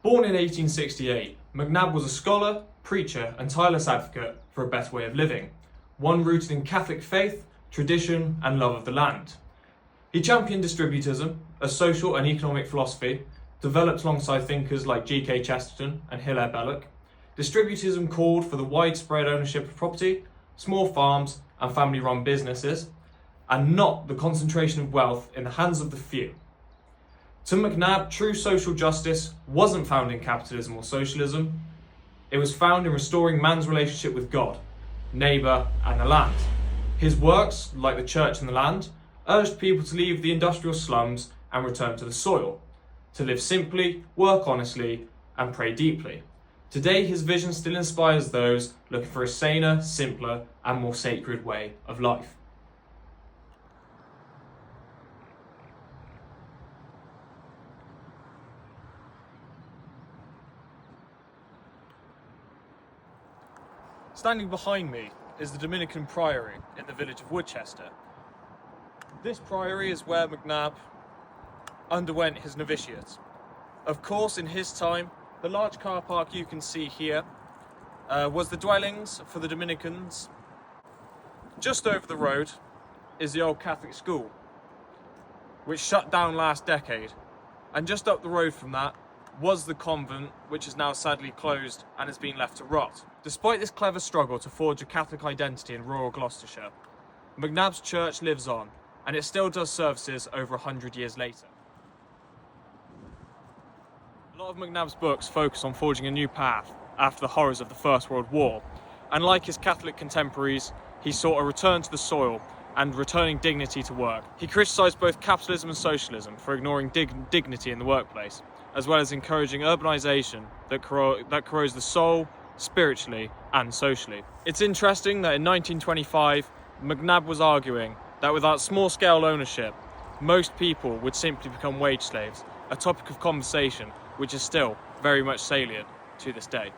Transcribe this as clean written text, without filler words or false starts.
Born in 1868, McNabb was a scholar, preacher and tireless advocate for a better way of living, one rooted in Catholic faith, tradition and love of the land. He championed distributism, a social and economic philosophy developed alongside thinkers like G.K. Chesterton and Hilaire Belloc. Distributism called for the widespread ownership of property, small farms and family-run businesses, and not the concentration of wealth in the hands of the few. To McNabb, true social justice wasn't found in capitalism or socialism. It was found in restoring man's relationship with God, neighbour and the land. His works, like the church and the land, urged people to leave the industrial slums and return to the soil, to live simply, work honestly and pray deeply. Today his vision still inspires those looking for a saner, simpler and more sacred way of life. Standing behind me is the Dominican Priory in the village of Woodchester. This priory is where McNabb underwent his novitiate. Of course, in his time, the large car park you can see here was the dwellings for the Dominicans. Just over the road is the old Catholic school, which shut down last decade. And just up the road from that was the convent, which is now sadly closed and has been left to rot. Despite this clever struggle to forge a Catholic identity in rural Gloucestershire, McNabb's church lives on, and it still does services over 100 years later. A lot of McNabb's books focus on forging a new path after the horrors of the First World War, and like his Catholic contemporaries, he sought a return to the soil and returning dignity to work. He criticised both capitalism and socialism for ignoring dignity in the workplace, as well as encouraging urbanisation that corrodes the soul, spiritually and socially. It's interesting that in 1925, McNabb was arguing that without small-scale ownership, most people would simply become wage slaves, a topic of conversation which is still very much salient to this day.